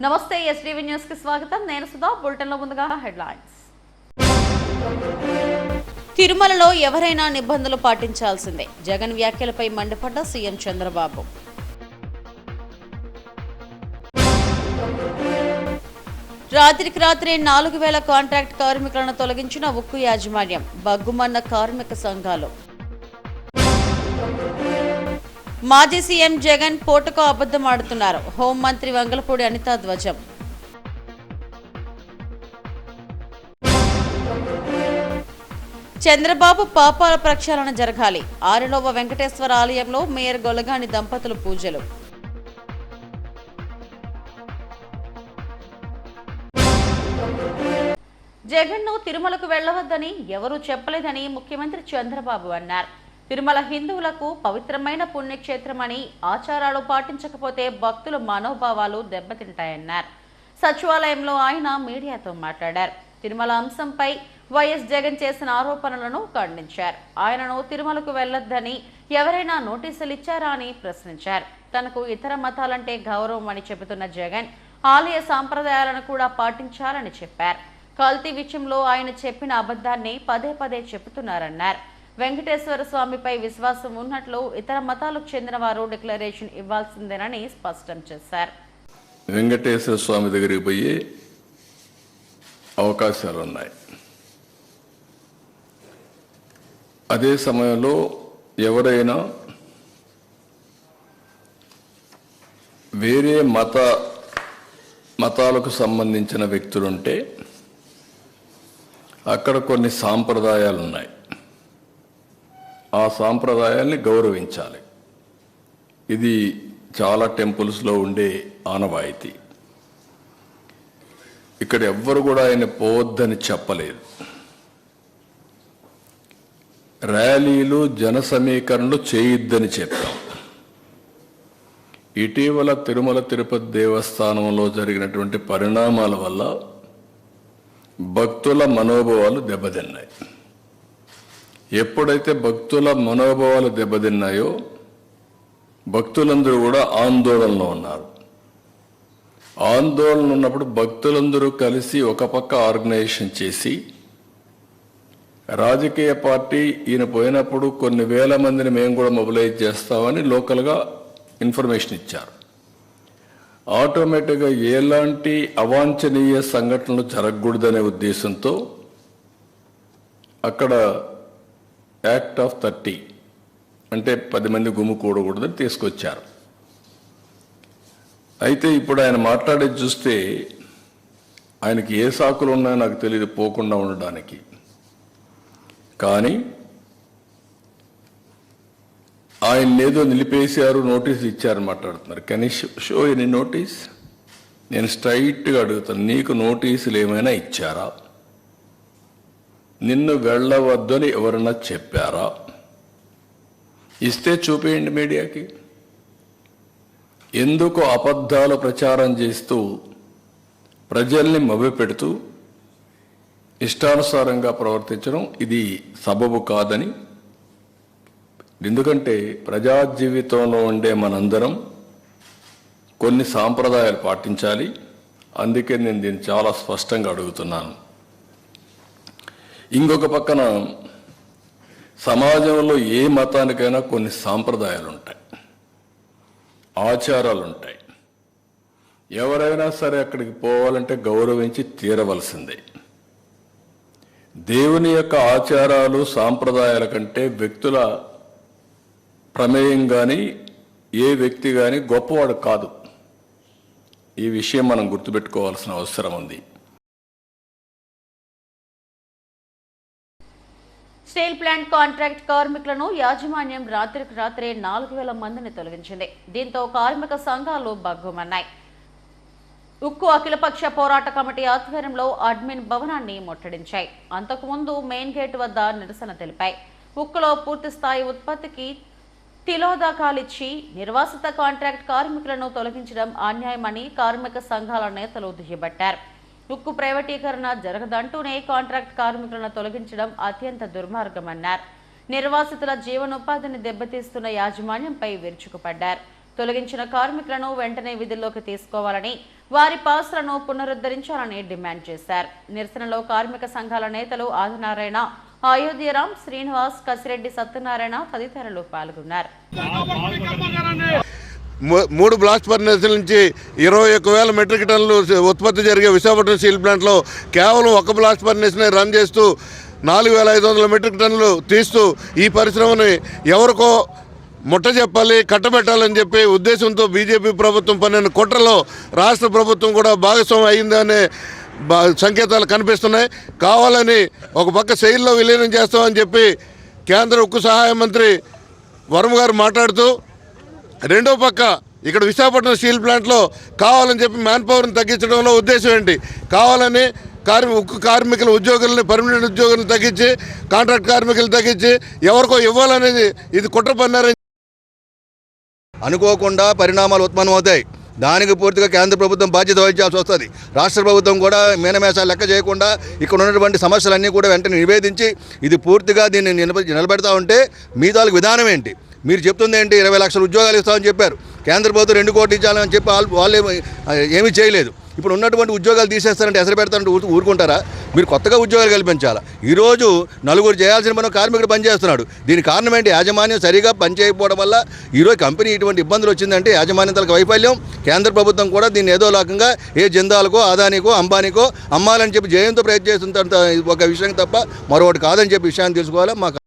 నమస్తే STV news కి స్వాగతం. నేను సుధా. బులెటిన్ లో ముందుగా హెడ్లైన్స్. తిరుమలలో ఎవరైనా నిబంధనలు పాటించాల్సిందే. జగన్ వ్యాఖ్యలపై మండిపడ్డ సీఎం చంద్రబాబు. రాత్రికి రాత్రే 4000 కాంట్రాక్ట్ కార్మికులను తొలగించిన ఉక్కు యాజమాన్యం. బగ్గుమన్న కార్మిక సంఘాలు. మాజీ సీఎం జగన్ పోటుకు అబద్ధమాడుతున్నారు. హోంమంత్రి వంగలపూడి అనిత ధ్వజం. చంద్రబాబు పాపాల ప్రక్షాళన జరగాలి. ఆరిలోవ వెంకటేశ్వర ఆలయంలో మేయర్ గొలగాని దంపతులు పూజలు. జగన్ను తిరుమలకు వెళ్లవద్దని ఎవరూ చెప్పలేదని ముఖ్యమంత్రి చంద్రబాబు అన్నారు. తిరుమల హిందువులకు పవిత్రమైన పుణ్యక్షేత్రమని ఆచారాలు పాటించకపోతే భక్తుల మనోభావాలు దెబ్బతింటాయన్నారు. సచివాలయంలో ఆయన మీడియాతో మాట్లాడారు. తిరుమల అంశంపై వైఎస్ జగన్ చేసిన ఆరోపణలను ఖండించారు. ఆయనను తిరుమలకు వెళ్లొద్దని ఎవరైనా నోటీసులు ఇచ్చారా అని ప్రశ్నించారు. తనకు ఇతర మతాలంటే గౌరవం అని చెబుతున్న జగన్ ఆలయ సాంప్రదాయాలను కూడా పాటించాలని చెప్పారు. కల్తీ విషయంలో ఆయన చెప్పిన అబద్ధాన్ని పదే పదే చెబుతున్నారన్నారు. వెంకటేశ్వర స్వామిపై విశ్వాసం ఉన్నట్లు ఇతర మతాలకు చెందిన వారు డిక్లరేషన్ ఇవ్వాల్సిందేనని స్పష్టం చేశారు. వెంకటేశ్వర స్వామి దగ్గరికి పోయే అవకాశాలు ఉన్నాయి. అదే సమయంలో ఎవరైనా వేరే మతాలకు సంబంధించిన వ్యక్తులుంటే అక్కడ కొన్ని సాంప్రదాయాలు ఉన్నాయి. ఆ సాంప్రదాయాల్ని గౌరవించాలి. ఇది చాలా టెంపుల్స్లో ఉండే ఆనవాయితీ. ఇక్కడ ఎవ్వరు కూడా ఆయన పోవద్దని చెప్పలేదు. ర్యాలీలు జన సమీకరణలు చేయొద్దని చెప్పాం. ఇటీవల తిరుమల తిరుపతి దేవస్థానంలో జరిగినటువంటి పరిణామాల వల్ల భక్తుల మనోభావాలు దెబ్బతిన్నాయి. ఎప్పుడైతే భక్తుల మనోభావాలు దెబ్బతిన్నాయో భక్తులందరూ కూడా ఆందోళనలో ఉన్నారు. ఆందోళన ఉన్నప్పుడు భక్తులందరూ కలిసి ఒక పక్క ఆర్గనైజేషన్ చేసి రాజకీయ పార్టీ ఈయన పోయినప్పుడు కొన్ని వేల మందిని మేము కూడా మొబిలైజ్ చేస్తామని లోకల్గా ఇన్ఫర్మేషన్ ఇచ్చారు. ఆటోమేటిక్గా ఎలాంటి అవాంఛనీయ సంఘటనలు జరగకూడదనే ఉద్దేశంతో అక్కడ యాక్ట్ ఆఫ్ 30 అంటే 10 మంది గుమ్ము కూడకూడదని తీసుకొచ్చారు. అయితే ఇప్పుడు ఆయన మాట్లాడేది చూస్తే ఆయనకి ఏ సాకులు ఉన్నాయో నాకు తెలియదు పోకుండా ఉండడానికి. కానీ ఆయన ఏదో నిలిపేశారు, నోటీస్ ఇచ్చారని మాట్లాడుతున్నారు. Can you show any notice? నేను స్ట్రైట్గా అడుగుతాను, నీకు నోటీసులు ఏమైనా ఇచ్చారా? నిన్ను వెళ్ళవద్దని ఎవరన్నా చెప్పారా? ఇస్తే చూపేయండి మీడియాకి. ఎందుకు అబద్ధాలు ప్రచారం చేస్తూ ప్రజల్ని మభ్యపెడుతూ ఇష్టానుసారంగా ప్రవర్తించడం ఇది సబబు కాదని. ఎందుకంటే ప్రజా జీవితంలో ఉండే మనందరం కొన్ని సాంప్రదాయాలు పాటించాలి. అందుకే నేను దీన్ని చాలా స్పష్టంగా అడుగుతున్నాను. ఇంకొక పక్కన సమాజంలో ఏ మతానికైనా కొన్ని సాంప్రదాయాలు ఉంటాయి, ఆచారాలు ఉంటాయి. ఎవరైనా సరే అక్కడికి పోవాలంటే గౌరవించి తీరవలసిందే. దేవుని యొక్క ఆచారాలు సాంప్రదాయాల కంటే వ్యక్తుల ప్రమేయం కానీ ఏ వ్యక్తి కానీ గొప్పవాడు కాదు. ఈ విషయం మనం గుర్తుపెట్టుకోవాల్సిన అవసరం ఉంది. స్టీల్ ప్లాంట్ కాంట్రాక్ట్ కార్మికులను యాజమాన్యం రాత్రికి రాత్రే 4000 మందిని తొలగించింది. దీంతో కార్మిక సంఘాలు బగ్గుమన్నాయి. ఉక్కు అఖిలపక్ష పోరాట కమిటీ ఆధ్వర్యంలో అడ్మిన్ భవనాన్ని ముట్టడించాయి. అంతకుముందు మెయిన్ గేట్ వద్ద నిరసన తెలిపాయి. ఉక్కులో పూర్తిస్థాయి ఉత్పత్తికి తిలోదకాలిచ్చి నిర్వాసిత కాంట్రాక్ట్ కార్మికులను తొలగించడం అన్యాయమని కార్మిక సంఘాల నేతలు దుయ్యబట్టారు. ఉక్కు ప్రైవేటీకరణ జరగదంటూనే కాంట్రాక్ట్ కార్మికులను తొలగించడం అత్యంత దుర్మార్గమన్నారు. నిర్వాసితుల జీవనోపాధిని దెబ్బతీస్తున్న యాజమాన్యంపై విరుచుకుపడ్డారు. తొలగించిన కార్మికులను వెంటనే విధుల్లోకి తీసుకోవాలని వారి పాస్లను పునరుద్ధరించాలని డిమాండ్ చేశారు. నిరసనలో కార్మిక సంఘాల నేతలు ఆదినారాయణ, అయోధ్యరాం, శ్రీనివాస్, కసిరెడ్డి సత్యనారాయణ తదితరులు పాల్గొన్నారు. 3 బ్లాస్ట్ ఫర్నేసుల నుంచి 21,000 మెట్రిక్ టన్నులు ఉత్పత్తి జరిగే విశాఖపట్నం స్టీల్ ప్లాంట్లో కేవలం 1 బ్లాస్ట్ ఫర్నేస్ని రన్ చేస్తూ 4,500 మెట్రిక్ టన్నులు తీస్తూ ఈ పరిశ్రమని ఎవరికో ముట్ట చెప్పాలి, కట్టబెట్టాలని చెప్పి ఉద్దేశంతో బీజేపీ ప్రభుత్వం పన్నిన కుట్రలో రాష్ట్ర ప్రభుత్వం కూడా భాగస్వామి అయిందనే సంకేతాలు కనిపిస్తున్నాయి. కావాలని ఒక పక్క సెయిల్లో విలీనం చేస్తామని చెప్పి కేంద్ర ఉక్కు సహాయ మంత్రి వర్మ గారు మాట్లాడుతూ, రెండో పక్క ఇక్కడ విశాఖపట్నం స్టీల్ ప్లాంట్లో కావాలని చెప్పి మ్యాన్ పవర్ని తగ్గించడంలో ఉద్దేశం ఏంటి? కావాలని ఉక్కు కార్మికుల ఉద్యోగులని, పర్మనెంట్ ఉద్యోగులను తగ్గించి కాంట్రాక్ట్ కార్మికులు తగ్గించి ఎవరికో ఇవ్వాలనేది ఇది కుట్ర పన్నారని అనుకోకుండా పరిణామాలు ఉత్పన్నమవుతాయి. దానికి పూర్తిగా కేంద్ర ప్రభుత్వం బాధ్యత వహించాల్సి వస్తుంది. రాష్ట్ర ప్రభుత్వం కూడా మీనమేషాలు లెక్క చేయకుండా ఇక్కడ ఉన్నటువంటి సమస్యలన్నీ కూడా వెంటనే నివేదించి ఇది పూర్తిగా దీన్ని నిలబెడతా ఉంటే మీ తాలూకు విధానం ఏంటి? మీరు చెప్తుంది ఏంటి? 20 లక్షల ఉద్యోగాలు ఇస్తామని చెప్పారు. కేంద్ర ప్రభుత్వం 2 కోట్లు ఇచ్చాలని చెప్పి వాళ్ళు ఏమీ చేయలేదు. ఇప్పుడు ఉన్నటువంటి ఉద్యోగాలు తీసేస్తారంటే ఎసరు పెడతారంటే ఊరుకుంటారా? మీరు కొత్తగా ఉద్యోగాలు కల్పించాలా. ఈరోజు 4 చేయాల్సిన మనం కార్మికుడు పనిచేస్తున్నాడు. దీనికి కారణం ఏంటి? యాజమాన్యం సరిగా పనిచేయకపోవడం వల్ల ఈరోజు కంపెనీ ఇటువంటి ఇబ్బందులు వచ్చిందంటే యాజమాన్యతలకు వైఫల్యం. కేంద్ర ప్రభుత్వం కూడా దీన్ని ఏదో రకంగా ఏ జిందాల్కో, అదానికో, అంబానీకో అమ్మాలని చెప్పి జయంతో ప్రయత్నం చేస్తున్న ఒక విషయం తప్ప మరొకటి కాదని చెప్పి విషయాన్ని తెలుసుకోవాలి. మాకు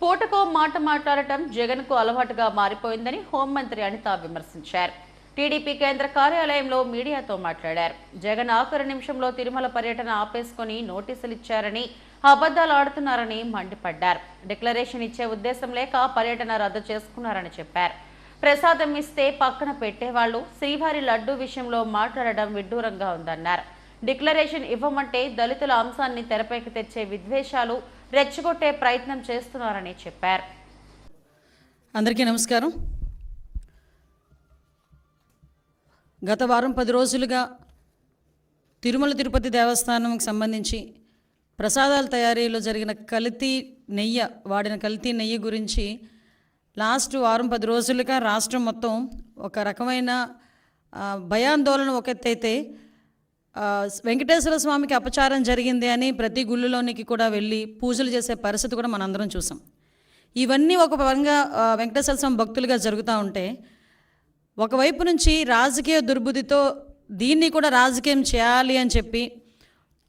పూటకో మాట మాట్లాడటం జగన్కు అలవాటుగా మారిపోయిందని హోంమంత్రి అనిత విమర్శించారు. టీడీపీ కేంద్ర కార్యాలయంలో మీడియాతో మాట్లాడారు. జగన్ ఆఖరి నిమిషంలో తిరుమల పర్యటన ఆపేసుకుని నోటీసులు ఇచ్చారని, అబద్ధాలు ఆడుతున్నారని మండిపడ్డారు. డిక్లరేషన్ ఇచ్చే ఉద్దేశం లేక పర్యటన రద్దు చేసుకున్నారని చెప్పారు. ప్రసాదం ఇస్తే పక్కన పెట్టేవాళ్లు శ్రీవారి లడ్డూ విషయంలో మాట్లాడడం విడ్డూరంగా ఉందన్నారు. డిక్లరేషన్ ఇవ్వమంటే దళితుల అంశాన్ని తెరపైకి తెచ్చే విద్వేషాలు రెచ్చగొట్టే ప్రయత్నం చేస్తున్నారని చెప్పారు. అందరికీ నమస్కారం. గత వారం 10 రోజులుగా తిరుమల తిరుపతి దేవస్థానంకి సంబంధించి ప్రసాదాల తయారీలో జరిగిన వాడిన కల్తీ నెయ్యి గురించి లాస్ట్ వారం 10 రోజులుగా రాష్ట్రం మొత్తం ఒక రకమైన భయాందోళన ఒక ఎత్తైతే వెంకటేశ్వర స్వామికి అపచారం జరిగింది అని ప్రతి గుళ్ళలోనికి కూడా వెళ్ళి పూజలు చేసే పరిస్థితి కూడా మనందరం చూసాం. ఇవన్నీ ఒక పరంగా వెంకటేశ్వర స్వామి భక్తులుగా జరుగుతూ ఉంటే, ఒకవైపు నుంచి రాజకీయ దుర్బుద్ధితో దీన్ని కూడా రాజకీయం చేయాలి అని చెప్పి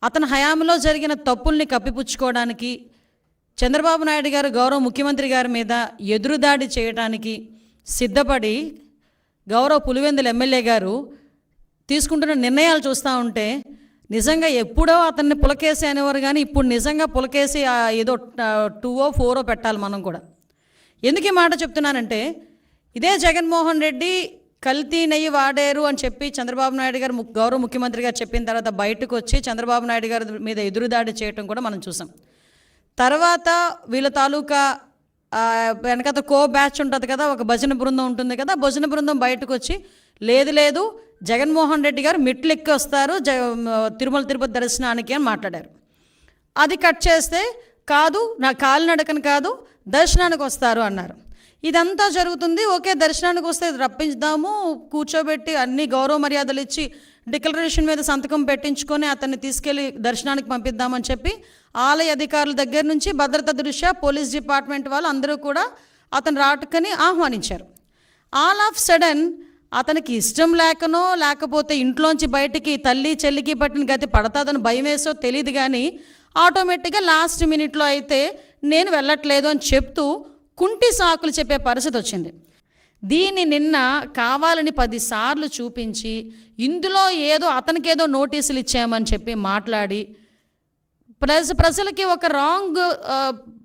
అతని హయాంలో జరిగిన తప్పుల్ని కప్పిపుచ్చుకోవడానికి చంద్రబాబు నాయుడు గారు గౌరవ ముఖ్యమంత్రి గారి మీద ఎదురుదాడి చేయడానికి సిద్ధపడి గౌరవ పులివెందుల ఎమ్మెల్యే గారు తీసుకుంటున్న నిర్ణయాలు చూస్తూ ఉంటే నిజంగా ఎప్పుడో అతన్ని పులకేసి అనేవారు, కానీ ఇప్పుడు నిజంగా పులకేసి ఏదో 2 or 4 పెట్టాలి మనం కూడా. ఎందుకు ఈ మాట చెప్తున్నానంటే, ఇదే జగన్మోహన్ రెడ్డి కల్తీ నెయ్యి వాడారు అని చెప్పి చంద్రబాబు నాయుడు గారు గౌరవ ముఖ్యమంత్రి గారు చెప్పిన తర్వాత బయటకు వచ్చి చంద్రబాబు నాయుడు గారి మీద ఎదురుదాడి చేయటం కూడా మనం చూసాం. తర్వాత వీళ్ళ తాలూకా వెనకత బ్యాచ్ ఉంటుంది కదా, ఒక భజన బృందం ఉంటుంది కదా, భజన బృందం బయటకు వచ్చి లేదు జగన్మోహన్ రెడ్డి గారు మెట్లు ఎక్కి వస్తారు తిరుమల తిరుపతి దర్శనానికి అని మాట్లాడారు. అది కట్ చేస్తే కాదు, నా కాలినడకను కాదు దర్శనానికి వస్తారు అన్నారు. ఇదంతా జరుగుతుంది. ఓకే, దర్శనానికి వస్తే రప్పించుదాము, కూర్చోబెట్టి అన్ని గౌరవ మర్యాదలు ఇచ్చి డిక్లరేషన్ మీద సంతకం పెట్టించుకొని అతన్ని తీసుకెళ్లి దర్శనానికి పంపిద్దామని చెప్పి ఆలయ అధికారుల దగ్గర నుంచి భద్రత దృష్ట్యా పోలీస్ డిపార్ట్మెంట్ వాళ్ళు అందరూ కూడా అతను రాటుకని ఆహ్వానించారు. ఆల్ ఆఫ్ సడన్ అతనికి ఇష్టం లేకనో లేకపోతే ఇంట్లోంచి బయటికి తల్లి చెల్లికి పట్టిన గతి పడతాదని భయం వేసో తెలియదు, కానీ ఆటోమేటిక్గా లాస్ట్ మినిట్లో అయితే నేను వెళ్ళట్లేదు అని చెప్తూ కుంటి సాకులు చెప్పే పరిస్థితి వచ్చింది. దీన్ని నిన్న కావాలని 10 సార్లు చూపించి ఇందులో ఏదో అతనికేదో నోటీసులు ఇచ్చామని చెప్పి మాట్లాడి ప్రజలకి ఒక రాంగ్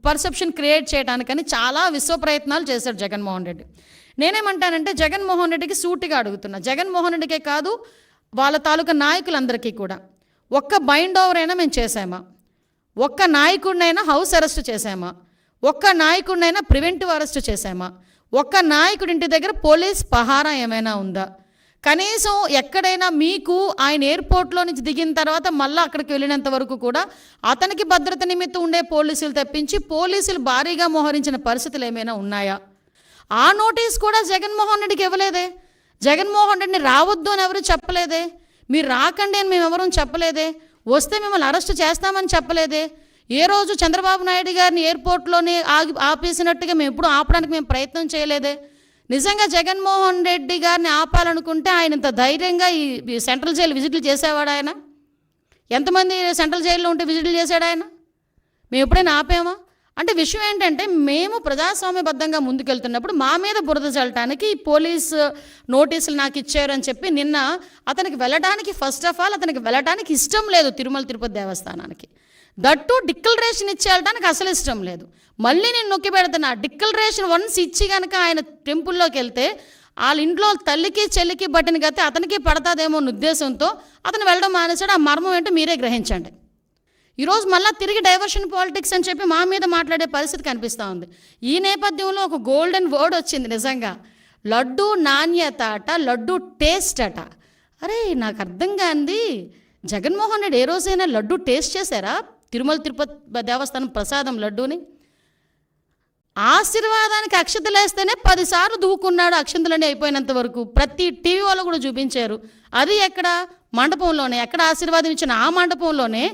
పర్సెప్షన్ క్రియేట్ చేయడానికని చాలా విశ్వ ప్రయత్నాలు చేశాడు జగన్మోహన్ రెడ్డి. నేనేమంటానంటే జగన్మోహన్ రెడ్డికి సూటిగా అడుగుతున్నా, జగన్మోహన్ రెడ్డికే కాదు వాళ్ళ తాలూకా నాయకులందరికీ కూడా, ఒక్క బైండ్ ఓవర్ అయినా మేము చేసామా? ఒక్క నాయకుడినైనా హౌస్ అరెస్ట్ చేసామా? ఒక్క నాయకుడినైనా ప్రివెంటివ్ అరెస్ట్ చేసామా? ఒక్క నాయకుడి ఇంటి దగ్గర పోలీస్ పహారా ఏమైనా ఉందా? కనీసం ఎక్కడైనా మీకు ఆయన ఎయిర్పోర్ట్లో నుంచి దిగిన తర్వాత మళ్ళీ అక్కడికి వెళ్ళినంత వరకు కూడా అతనికి భద్రత నిమిత్తం ఉండే పోలీసులు తెప్పించి పోలీసులు భారీగా మోహరించిన పరిస్థితులు ఏమైనా ఉన్నాయా? ఆ నోటీస్ కూడా జగన్మోహన్ రెడ్డికి ఇవ్వలేదే. జగన్మోహన్ రెడ్డిని రావద్దు అని ఎవరు చెప్పలేదే. మీరు రాకండి అని మేము ఎవరూ చెప్పలేదే. వస్తే మిమ్మల్ని అరెస్ట్ చేస్తామని చెప్పలేదే. ఏ రోజు చంద్రబాబు నాయుడు గారిని ఎయిర్పోర్ట్లోనే ఆపేసినట్టుగా మేము ఎప్పుడు ఆపడానికి మేము ప్రయత్నం చేయలేదే. నిజంగా జగన్మోహన్ రెడ్డి గారిని ఆపాలనుకుంటే ఆయన ఇంత ధైర్యంగా ఈ సెంట్రల్ జైలు విజిట్లు చేసేవాడు ఆయన? ఎంతమంది సెంట్రల్ జైల్లో ఉంటే విజిట్లు చేశాడు ఆయన? మేము ఎప్పుడైనా ఆపామా? అంటే విషయం ఏంటంటే మేము ప్రజాస్వామ్యబద్ధంగా ముందుకెళ్తున్నప్పుడు మా మీద బురద చల్లటానికి పోలీసు నోటీసులు నాకు ఇచ్చారని చెప్పి నిన్న అతనికి వెళ్ళడానికి ఫస్ట్ ఆఫ్ ఆల్ అతనికి వెళ్ళడానికి ఇష్టం లేదు తిరుమల తిరుపతి దేవస్థానానికి. దట్టు డిక్లరేషన్ ఇచ్చి వెళ్ళడానికి అసలు ఇష్టం లేదు. మళ్ళీ నేను నొక్కి పెడుతున్నా, డిక్లరేషన్ వన్స్ ఇచ్చి కనుక ఆయన టెంపుల్లోకి వెళ్తే వాళ్ళ ఇంట్లో తల్లికి చెల్లికి బట్టిన గతే అతనికి పడతాదేమో అన్న ఉద్దేశంతో అతను వెళ్ళడం మానేశాడు. ఆ మర్మం ఏంటో మీరే గ్రహించండి. ఈరోజు మళ్ళీ తిరిగి డైవర్షన్ పాలిటిక్స్ అని చెప్పి మా మీద మాట్లాడే పరిస్థితి కనిపిస్తూ ఉంది. ఈ నేపథ్యంలో ఒక గోల్డెన్ వర్డ్ వచ్చింది నిజంగా, లడ్డు నాణ్యత అట, లడ్డు టేస్ట్ అట. అరే నాకు అర్థం కాంది, జగన్మోహన్ రెడ్డి ఏ రోజైనా లడ్డు టేస్ట్ చేశారా? తిరుమల తిరుపతి దేవస్థానం ప్రసాదం లడ్డూని ఆశీర్వాదానికి అక్షతలు వేస్తేనే 10 సార్లు దూకున్నాడు. అక్షంతలన్నీ అయిపోయినంత వరకు ప్రతి టీవీ వాళ్ళు కూడా చూపించారు. అది ఎక్కడ? మండపంలోనే. ఎక్కడ ఆశీర్వాదం ఇచ్చిన ఆ మండపంలోనే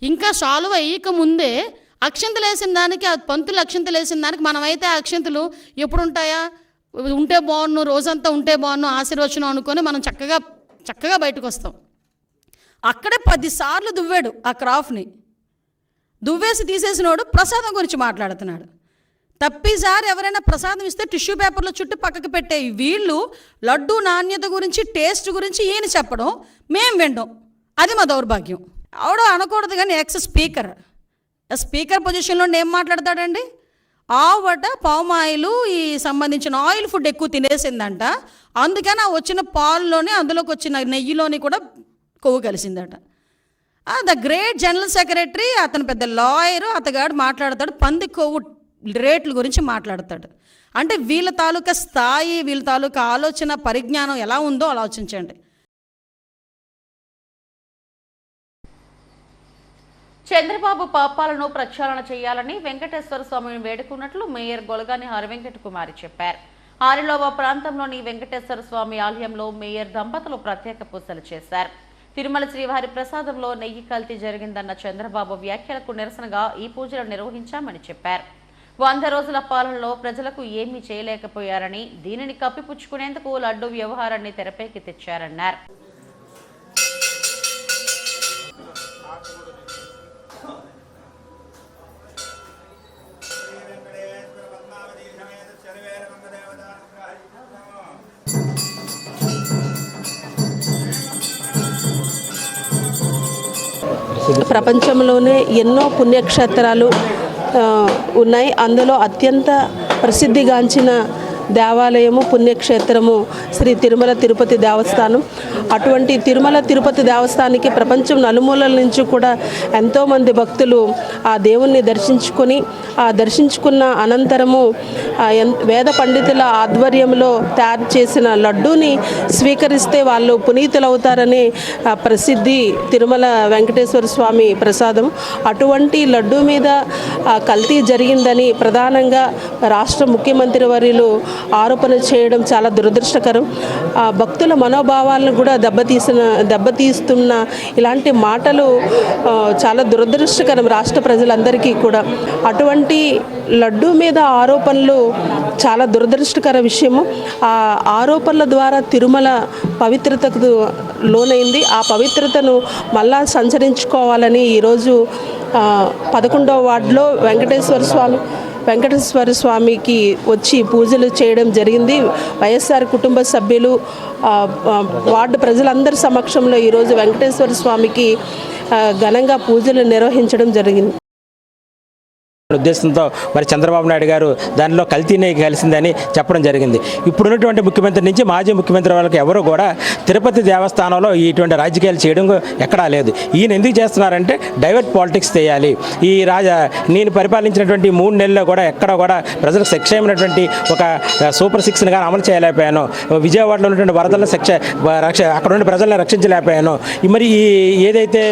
ఇంకా సాల్వ్ అయ్యక ముందే అక్షంతలు వేసిన దానికి, ఆ పంతులు అక్షంతలు వేసిన దానికి మనమైతే ఆ అక్షంతలు ఎప్పుడు ఉంటాయా? ఉంటే బాగున్ను, రోజంతా ఉంటే బాగున్ను, ఆశీర్వచనం అనుకొని మనం చక్కగా బయటకు వస్తాం. అక్కడే 10 సార్లు దువ్వాడు ఆ క్రాఫ్ని. దువ్వేసి తీసేసినోడు ప్రసాదం గురించి మాట్లాడుతున్నాడు. తప్పిసారి ఎవరైనా ప్రసాదం ఇస్తే టిష్యూ పేపర్లో చుట్టూ పక్కకు పెట్టే వీళ్ళు లడ్డు నాణ్యత గురించి, టేస్ట్ గురించి ఈయన చెప్పడం, మేం వినడం, అది మా దౌర్భాగ్యం. ఆవిడ అనకూడదు కానీ స్పీకర్ పొజిషన్లో ఏం మాట్లాడతాడండి? ఆవట పామాయిలు ఈ సంబంధించిన ఆయిల్ ఫుడ్ ఎక్కువ తినేసిందంట, అందుకని ఆ వచ్చిన పాల్లోనే అందులోకి వచ్చిన నెయ్యిలోని కూడా కొవ్వు కలిసిందట. ద గ్రేట్ జనరల్ సెక్రటరీ, అతను పెద్ద లాయరు, అతగాడు మాట్లాడతాడు పంది కొవ్వు రేట్ల గురించి మాట్లాడతాడు. అంటే వీళ్ళ తాలూకా స్థాయి, వీళ్ళ తాలూకా ఆలోచన పరిజ్ఞానం ఎలా ఉందో ఆలోచించండి. చంద్రబాబు పాపాలను ప్రక్షాళన చేయాలని వెంకటేశ్వర స్వామిని వేడుకున్నట్లు మేయర్ గొలగాని హరివెంకట కుమారి చెప్పారు. ఆరిలోవ ప్రాంతంలోని వెంకటేశ్వర స్వామి ఆలయంలో మేయర్ దంపతులు ప్రత్యేక పూజలు చేశారు. తిరుమల శ్రీవారి ప్రసాదంలో నెయ్యి కల్తీ జరిగిందన్న చంద్రబాబు వ్యాఖ్యలకు నిరసనగా ఈ పూజలు నిర్వహించామని చెప్పారు. 100 రోజుల పాలనలో ప్రజలకు ఏమీ చేయలేకపోయారని, దీనిని కప్పిపుచ్చుకునేందుకు లడ్డు వ్యవహారాన్ని తెరపైకి తెచ్చారన్నారు. ప్రపంచంలోనే ఎన్నో పుణ్యక్షేత్రాలు ఉన్నాయి. అందులో అత్యంత ప్రసిద్ధిగాంచిన దేవాలయము, పుణ్యక్షేత్రము శ్రీ తిరుమల తిరుపతి దేవస్థానం. అటువంటి తిరుమల తిరుపతి దేవస్థానానికి ప్రపంచం నలుమూలల నుంచి కూడా ఎంతోమంది భక్తులు ఆ దేవుణ్ణి దర్శించుకున్న అనంతరము వేద పండితుల ఆధ్వర్యంలో తయారు చేసిన లడ్డూని స్వీకరిస్తే వాళ్ళు పునీతులవుతారనే ప్రసిద్ధి తిరుమల వెంకటేశ్వర స్వామి ప్రసాదం. అటువంటి లడ్డూ మీద కల్తీ జరిగిందని ప్రధానంగా రాష్ట్ర ముఖ్యమంత్రి వర్యులు ఆరోపణ చేయడం చాలా దురదృష్టకరం. భక్తుల మనోభావాలను కూడా దెబ్బతీస్తున్న ఇలాంటి మాటలు చాలా దురదృష్టకరం రాష్ట్ర ప్రజలందరికీ కూడా. అటువంటి లడ్డూ మీద ఆరోపణలు చాలా దురదృష్టకర విషయము. ఆ ఆరోపణల ద్వారా తిరుమల పవిత్రతకు లోనైంది. ఆ పవిత్రతను మళ్ళా సంచరించుకోవాలని ఈరోజు 11వ వార్డులో వెంకటేశ్వర స్వామికి వచ్చి పూజలు చేయడం జరిగింది. వైఎస్ఆర్ కుటుంబ సభ్యులు, వార్డు ప్రజలందరి సమక్షంలో ఈరోజు వెంకటేశ్వర స్వామికి ఘనంగా పూజలు నిర్వహించడం జరిగింది. ఉద్దేశంతో మరి చంద్రబాబు నాయుడు గారు దానిలో కల్తీనే కలిసిందని చెప్పడం జరిగింది. ఇప్పుడున్నటువంటి ముఖ్యమంత్రి నుంచి మాజీ ముఖ్యమంత్రి వాళ్ళకి ఎవరు కూడా తిరుపతి దేవస్థానంలో ఇటువంటి రాజకీయాలు చేయడం ఎక్కడా లేదు. ఈయన ఎందుకు చేస్తున్నారంటే డైవర్ట్ పాలిటిక్స్ చేయాలి. ఈ నేను పరిపాలించినటువంటి 3 నెలల్లో కూడా ఎక్కడ కూడా ప్రజలకు శిక్షమైనటువంటి ఒక సూపర్ 6ని కానీ అమలు చేయలేకపోయాను. విజయవాడలో ఉన్నటువంటి వరదల అక్కడ ఉన్న ప్రజలను రక్షించలేకపోయాను. మరి ఏదైతే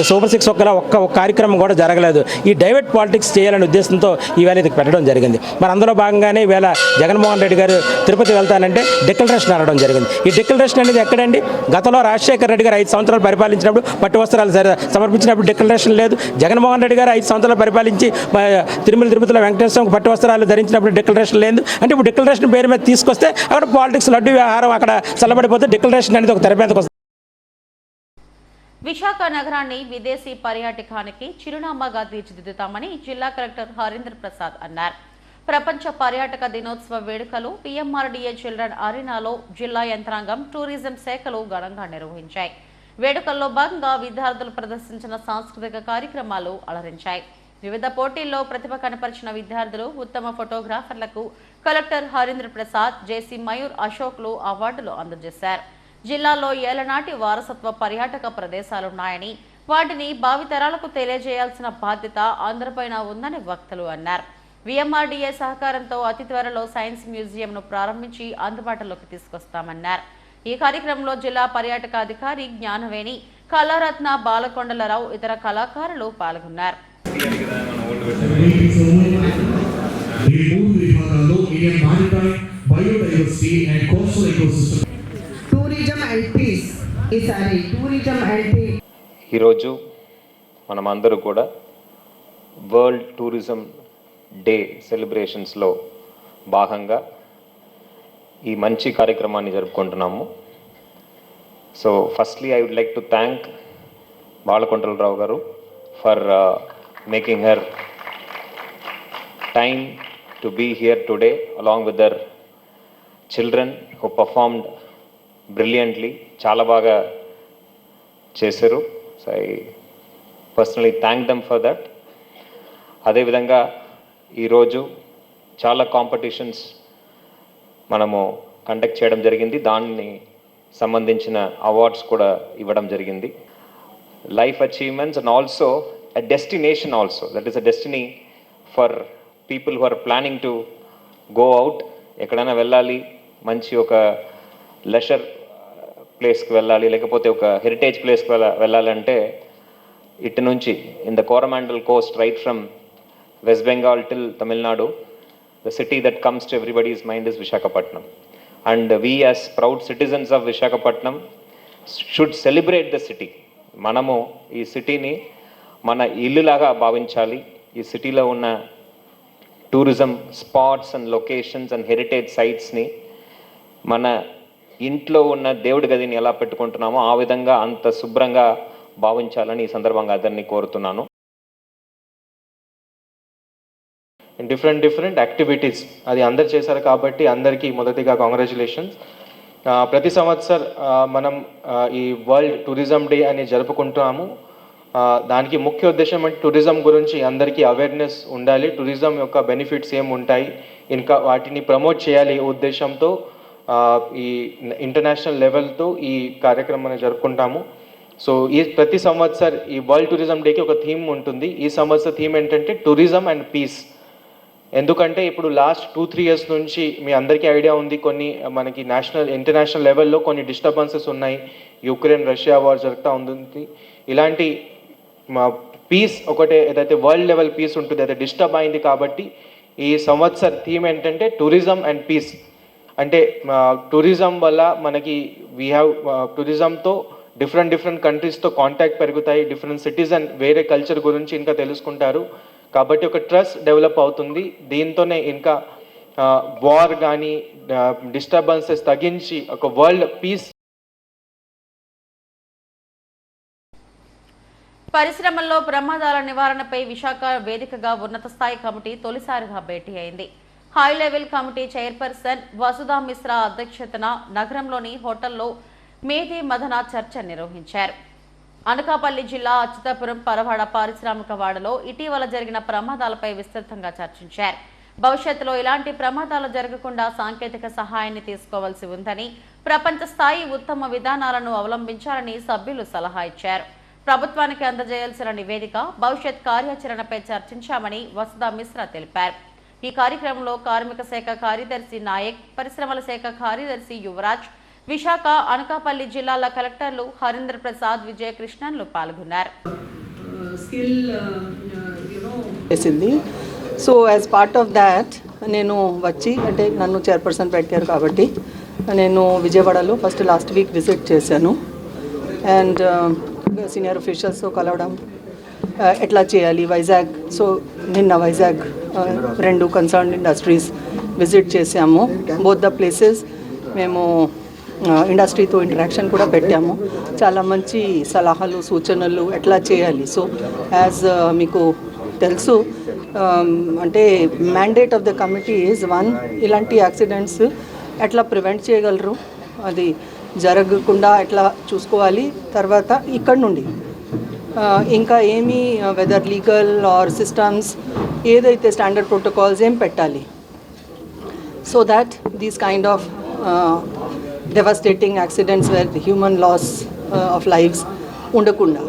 సూపర్ 6 ఒక్క కార్యక్రమం కూడా జరగలేదు. ఈ డైవర్ట్ పాలిటిక్స్ చేయాలనే ఉద్దేశంతో ఈవేళ ఇది పెట్టడం జరిగింది. మరి అందులో భాగంగానే ఈవేళ జగన్మోహన్ రెడ్డి గారు తిరుపతి వెళ్తానంటే డిక్లరేషన్ అనడం జరిగింది. ఈ డిక్లరేషన్ అనేది ఎక్కడండి? గతంలో రాజశేఖర రెడ్డి గారు 5 సంవత్సరాలు పరిపాలించినప్పుడు పట్టు వస్త్రాలు సమర్పించినప్పుడు డిక్లరేషన్ లేదు. జగన్మోహన్ రెడ్డి గారు 5 సంవత్సరాలు పరిపాలించి తిరుపతిలో వెంకటేశ్వరం పట్టు వస్త్రాలు ధరించినప్పుడు డిక్లరేషన్ లేదు. అంటే ఇప్పుడు డిక్లరేషన్ పేరు మీద తీసుకొస్తే అక్కడ పాలిటిక్స్ లడ్డు వ్యవహారం అక్కడ చల్లబడిపోతే డిక్లరేషన్ అనేది ఒక తెర మీదకి వస్తుంది. విశాఖ నగరాన్ని విదేశీ పర్యాటకానికి చిరునామాగా తీర్చిదిద్దుతామని జిల్లా కలెక్టర్ హరీంద్ర ప్రసాద్ అన్నారు. ప్రపంచ పర్యాటక దినోత్సవ వేడుకలు పిఎంఆర్డీఏ చిల్డ్రన్ అరీనాలో జిల్లా యంత్రాంగం టూరిజం శాఖలు ఘనంగా నిర్వహించాయి. వేడుకల్లో భాగంగా విద్యార్థులు ప్రదర్శించిన సాంస్కృతిక కార్యక్రమాలు అలరించాయి. వివిధ పోటీల్లో ప్రతిభ కనపరిచిన విద్యార్థులు, ఉత్తమ ఫోటోగ్రాఫర్లకు కలెక్టర్ హరీంద్ర ప్రసాద్, జేసీ మయూర్ అశోక్లు అవార్డులు అందజేశారు. జిల్లాలో ఏళ్లనాటి వారసత్వ పర్యాటక ప్రదేశాలున్నాయని వాటిని భావితరాలకు తెలియజేయాల్సిన బాధ్యత అందరిపైన ఉందని వక్తలు అన్నారు. విఎంఆర్డీఏ సహకారంతో అతి త్వరలో సైన్స్ మ్యూజియంను ప్రారంభించి అందుబాటులోకి తీసుకొస్తామన్నారు. ఈ కార్యక్రమంలో జిల్లా పర్యాటక అధికారి జ్ఞానవేణి, కళారత్న బాలకొండలరావు, ఇతర కళాకారులు పాల్గొన్నారు. ఈరోజు మనమందరూ కూడా వరల్డ్ టూరిజం డే సెలబ్రేషన్స్లో భాగంగా ఈ మంచి కార్యక్రమాన్ని జరుపుకుంటున్నాము. So firstly I would like to thank Balakondalarao garu for making her time to be here today along with their children who performed brilliantly. చాలా బాగా చేశారు. So I personally thank them for that. అదేవిధంగా ఈరోజు చాలా కాంపిటీషన్స్ మనము కండక్ట్ చేయడం జరిగింది. దాన్ని సంబంధించిన అవార్డ్స్ కూడా ఇవ్వడం జరిగింది. Life achievements and also a destination also, that is a destiny for people who are planning to go out. ఎక్కడైనా వెళ్ళాలి, మంచి ఒక లెషర్ ప్లేస్కి వెళ్ళాలి, లేకపోతే ఒక హెరిటేజ్ ప్లేస్కి వెళ్ళాలంటే ఇటు నుంచి in the Coromandel Coast right from west Bengal till Tamil Nadu, the city that comes to everybody's mind is Visakhapatnam. And we as proud citizens of Visakhapatnam should celebrate the city. మనము ఈ సిటీని మన ఇల్లులాగా భావించాలి. ఈ సిటీలో ఉన్న tourism spots and locations and heritage సైట్స్ని మన ఇంట్లో ఉన్న దేవుడి గదిని ఎలా పెట్టుకుంటున్నామో ఆ విధంగా అంత శుభ్రంగా భావించాలని ఈ సందర్భంగా అందరినీ కోరుతున్నాను. డిఫరెంట్ యాక్టివిటీస్ అది అందరు చేశారు కాబట్టి అందరికీ మొదటిగా కాంగ్రాచులేషన్స్. ప్రతి సంవత్సరం మనం ఈ వరల్డ్ టూరిజం డే అని జరుపుకుంటున్నాము. దానికి ముఖ్య ఉద్దేశం అంటే టూరిజం గురించి అందరికీ అవేర్నెస్ ఉండాలి, టూరిజం యొక్క బెనిఫిట్స్ ఏమి ఉంటాయి, ఇంకా వాటిని ప్రమోట్ చేయాలి ఉద్దేశంతో ఈ ఇంటర్నేషనల్ లెవెల్తో ఈ కార్యక్రమాన్ని జరుపుకుంటాము. సో ఈ ప్రతి సంవత్సరం ఈ వరల్డ్ టూరిజం డేకి ఒక థీమ్ ఉంటుంది. ఈ సంవత్సరం థీమ్ ఏంటంటే టూరిజం అండ్ పీస్. ఎందుకంటే ఇప్పుడు లాస్ట్ 2-3 years నుంచి మీ అందరికీ ఐడియా ఉంది, కొన్ని మనకి ఇంటర్నేషనల్ లెవెల్లో కొన్ని డిస్టర్బెన్సెస్ ఉన్నాయి. యుక్రెయిన్ రష్యా వార్ జరుగుతూ ఉంది. ఇలాంటి పీస్ ఒకటే ఏదైతే వరల్డ్ లెవెల్ పీస్ ఉంటుంది అయితే డిస్టర్బ్ అయింది. కాబట్టి ఈ సంవత్సరం థీమ్ ఏంటంటే టూరిజం అండ్ పీస్. అంటే టూరిజం వల్ల మనకి వీ హ్యావ్ టూరిజంతో డిఫరెంట్ కంట్రీస్తో కాంటాక్ట్ పెరుగుతాయి, డిఫరెంట్ సిటిజన్ వేరే కల్చర్ గురించి ఇంకా తెలుసుకుంటారు. కాబట్టి ఒక ట్రస్ట్ డెవలప్ అవుతుంది. దీంతోనే ఇంకా వార్ కానీ డిస్టర్బెన్సెస్ తగ్గించి ఒక వరల్డ్ పీస్. పరిశ్రమల్లో ప్రమాదాల నివారణపై విశాఖ వేదికగా ఉన్నత స్థాయి కమిటీ తొలిసారిగా భేటీ అయింది. High level committee chairperson Vasudha Mishra అధ్యక్షతన నగరంలోని హోటల్లో మేధీ మదన చర్చ నిర్వహించారు. అనకాపల్లి జిల్లా అచ్యుతాపురం పరవాడ పారిశ్రామిక వాడలో ఇటీవల జరిగిన ప్రమాదాలపై విస్తృతంగా చర్చించారు. భవిష్యత్తులో ఇలాంటి ప్రమాదాలు జరగకుండా సాంకేతిక సహాయాన్ని తీసుకోవాల్సి ఉందని, ప్రపంచ స్థాయి ఉత్తమ విధానాలను అవలంబించాలని సభ్యులు సలహా ఇచ్చారు. ప్రభుత్వానికి అందజేయాల్సిన నివేదిక, భవిష్యత్ కార్యాచరణపై చర్చించామని వసుధా మిశ్రా తెలిపారు. ఈ కార్యక్రమంలో కార్మిక శాఖ కార్యదర్శి నాయక్, పరిశ్రమల శాఖ కార్యదర్శి యువరాజ్, విశాఖ, అనకాపల్లి జిల్లాల కలెక్టర్లు హరీంద్ర ప్రసాద్, విజయకృష్ణన్లు పాల్గొన్నారు. So as part of that నేను వచ్చి అంటే నన్ను చైర్పర్సన్ పెట్టారు కాబట్టి నేను విజయవాడలో లాస్ట్ వీక్ విజిట్ చేశాను. అండ్ సీనియర్ అఫీషియల్స్తో కలవడం, ఎట్లా చేయాలి వైజాగ్. సో నిన్న వైజాగ్ 2 కన్సర్న్డ్ ఇండస్ట్రీస్ విజిట్ చేశాము. బోత్ ద ప్లేసెస్ మేము ఇండస్ట్రీతో ఇంటరాక్షన్ కూడా పెట్టాము. చాలా మంచి సలహాలు, సూచనలు ఎట్లా చేయాలి. సో యాజ్ మీకు తెలుసు, అంటే mandate of the committee is 1, ఇలాంటి యాక్సిడెంట్స్ ఎట్లా ప్రివెంట్ చేయగలరు, అది జరగకుండా ఎట్లా చూసుకోవాలి. తర్వాత ఇక్కడ నుండి ఇంకా ఏమి వెదర్ లీగల్ ఆర్ సిస్టమ్స్ ఏదైతే స్టాండర్డ్ ప్రోటోకాల్స్ ఏం పెట్టాలి, so that these kind of devastating accidents where the human loss of lives ఉండకుండా.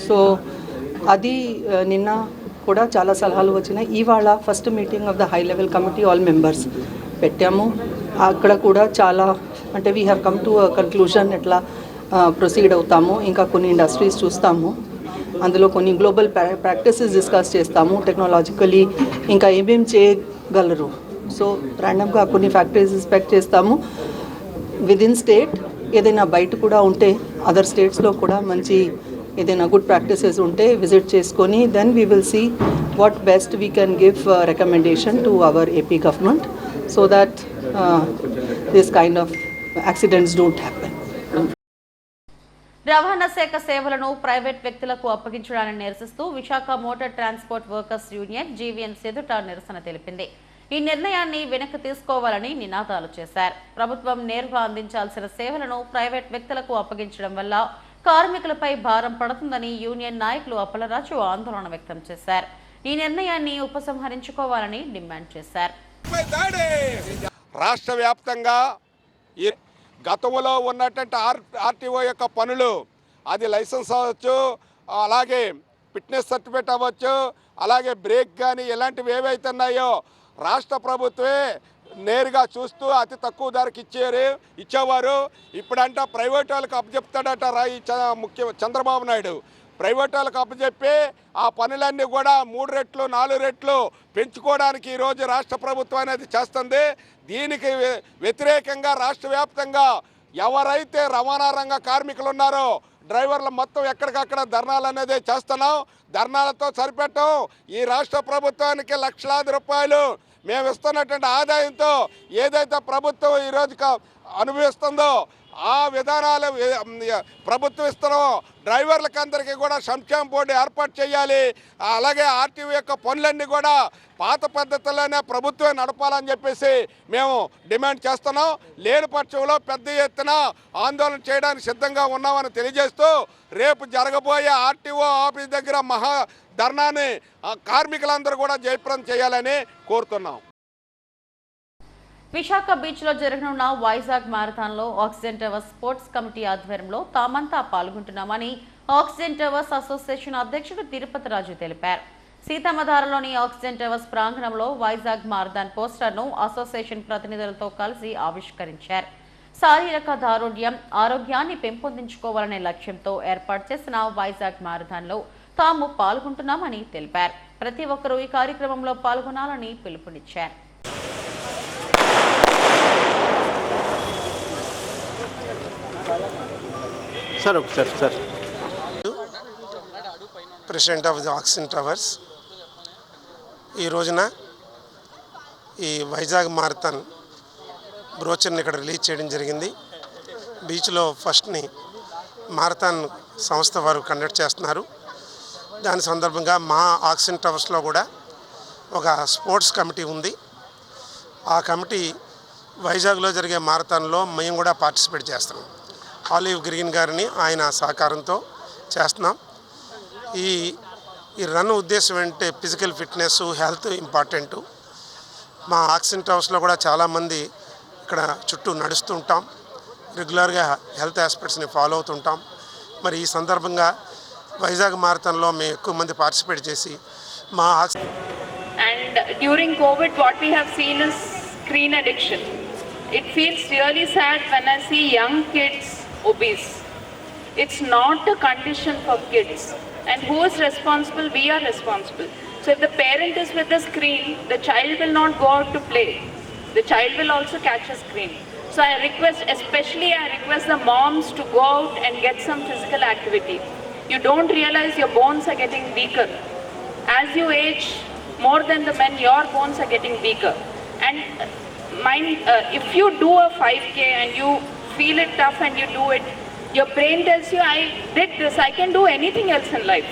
సో అది నిన్న కూడా చాలా సలహాలు వచ్చినాయి. ఇవాళ first meeting of the high level committee all members పెట్టాము. అక్కడ కూడా చాలా అంటే we have come to a conclusion ఎట్లా ప్రొసీడ్ అవుతాము. ఇంకా కొన్ని ఇండస్ట్రీస్ చూస్తాము, అందులో కొన్ని గ్లోబల్ ప్రాక్టీసెస్ డిస్కస్ చేస్తాము. టెక్నాలజికలీ ఇంకా ఏమేం చేయగలరు. సో ర్యాండమ్గా కొన్ని ఫ్యాక్టరీస్ ఇన్స్పెక్ట్ చేస్తాము. విదిన్ స్టేట్ ఏదైనా బయట కూడా ఉంటే అదర్ స్టేట్స్లో కూడా మంచి ఏదైనా గుడ్ ప్రాక్టీసెస్ ఉంటే విజిట్ చేసుకొని then we will see what best we can give recommendation to our AP government so that this kind of accidents don't happen. రవాణా శాఖ సేవలను ప్రైవేట్ వ్యక్తులకు అప్పగించడాన్ని నిరసిస్తూ Visakha motor transport workers union GVMC ఎదుట నిరసన తెలిపింది. ఈ నిర్ణయాన్ని వెనక్కి తీసుకోవాలని నినాదాలు చేశారు. ప్రభుత్వం నేరుగా అందించాల్సిన సేవలను ప్రైవేట్ వ్యక్తులకు అప్పగించడం వల్ల కార్మికులపై భారం పడుతుందని యూనియన్ నాయకులు అప్పలరాజు ఆందోళన వ్యక్తం చేశారు. ఈ నిర్ణయాన్ని ఉపసంహరించుకోవాలని డిమాండ్ చేశారు. రాష్ట్ర వ్యాప్తంగా గతంలో ఉన్నటువంటి ఆర్టీఓ యొక్క పనులు, అది లైసెన్స్ అవ్వచ్చు, అలాగే ఫిట్నెస్ సర్టిఫికేట్ అవ్వచ్చు, అలాగే బ్రేక్ కానీ ఇలాంటివి ఏవైతే ఉన్నాయో రాష్ట్ర ప్రభుత్వమే నేరుగా చూస్తూ అతి తక్కువ ధరకు ఇచ్చేవారు. ఇప్పుడంట ప్రైవేట్ వాళ్ళకి అప్పచెప్తాడట చంద్రబాబు నాయుడు. ప్రైవేట్ వాళ్ళకి అప్పచెప్పి ఆ పనులన్నీ కూడా 3 రెట్లు 4 రెట్లు పెంచుకోవడానికి ఈరోజు రాష్ట్ర ప్రభుత్వం అనేది చేస్తుంది. దీనికి వ్యతిరేకంగా రాష్ట్ర వ్యాప్తంగా ఎవరైతే రవాణా రంగ కార్మికులు ఉన్నారో డ్రైవర్లు మొత్తం ఎక్కడికక్కడ ధర్నాలు అనేది చేస్తున్నాం. ధర్నాలతో సరిపెట్టాం. ఈ రాష్ట్ర ప్రభుత్వానికి లక్షలాది రూపాయలు మేము ఇస్తున్నటువంటి ఆదాయంతో ఏదైతే ప్రభుత్వం ఈరోజు అనుభవిస్తుందో ఆ విధానాలు ప్రభుత్వం ఇస్తున్నాం. డ్రైవర్లకు అందరికీ కూడా సంక్షేమ బోర్డు ఏర్పాటు చేయాలి. అలాగే ఆర్టీఓ యొక్క పనులన్నీ కూడా పాత పద్ధతుల్లోనే ప్రభుత్వమే నడపాలని చెప్పేసి మేము డిమాండ్ చేస్తున్నాం. లేని పక్షంలో పెద్ద ఎత్తున ఆందోళన చేయడానికి సిద్ధంగా ఉన్నామని తెలియజేస్తూ రేపు జరగబోయే ఆర్టీఓ ఆఫీస్ దగ్గర మహా ధర్నాని కార్మికులందరూ కూడా జయప్రదం చేయాలని కోరుతున్నాం. విశాఖ బీచ్ లో జరగనున్న వైజాగ్ మారథాన్ లో ఆక్సిజన్ టవర్స్ స్పోర్ట్స్ కమిటీ ఆధ్వర్యంలో తామంతా పాల్గొంటున్నామని ఆక్సిజన్ టవర్స్ అసోసియేషన్ అధ్యక్షుడు తిరుపతి రాజు తెలిపారు. సీతమ్మధారలోని ఆక్సిజన్ టవర్స్ ప్రాంగణంలో వైజాగ్ మారథాన్ పోస్టర్ను అసోసియేషన్ ప్రతినిధులతో కలిసి ఆవిష్కరించారు. శారీరక దారుఢ్యం, ఆరోగ్యాన్ని పెంపొందించుకోవాలనే లక్ష్యంతో ఏర్పాటు చేసిన వైజాగ్ మారథాన్ లో తాము పాల్గొంటున్నామని తెలిపారు. ప్రతి ఒక్కరూ ఈ కార్యక్రమంలో పాల్గొనాలని పిలుపునిచ్చారు. President of the oxygen towers ఈ రోజున ఈ వైజాగ్ మారథాన్ బ్రోచర్ని ఇక్కడ రిలీజ్ చేయడం జరిగింది. బీచ్లో ఫస్ట్ని మారథాన్ సంస్థ వారు కండక్ట్ చేస్తున్నారు. దాని సందర్భంగా మా ఆక్సిజన్ టవర్స్లో కూడా ఒక స్పోర్ట్స్ కమిటీ ఉంది. ఆ కమిటీ వైజాగ్లో జరిగే మారథాన్లో మేము కూడా పార్టిసిపేట్ చేస్తున్నాం. ఆలివ్ గ్రీన్ గారిని ఆయన సహకారంతో చేస్తున్నాం. ఈ రన్ ఉద్దేశం ఏంటంటే ఫిజికల్ ఫిట్నెస్, హెల్త్ ఇంపార్టెంటు. మా ఆక్సిడెంట్ హౌస్లో కూడా చాలామంది ఇక్కడ చుట్టూ నడుస్తూ ఉంటాం, రెగ్యులర్గా హెల్త్ ఆస్పెక్ట్స్ని ఫాలో అవుతుంటాం. మరి ఈ సందర్భంగా వైజాగ్ మారథాన్లో మేము ఎక్కువ మంది పార్టిసిపేట్ చేసి మా And during COVID, what we have seen is screen addiction. It feels really sad when I see young kids obese. It's not a condition for kids. And who is responsible? We are responsible. So if the parent is with the screen, the child will not go out to play. The child will also catch a screen. So I request the moms to go out and get some physical activity. You don't realize your bones are getting weaker. As you age more than the men, your bones are getting weaker. And if you do a 5K and you feel it tough and you do it, your brain tells you, I did this, I can do anything else in life.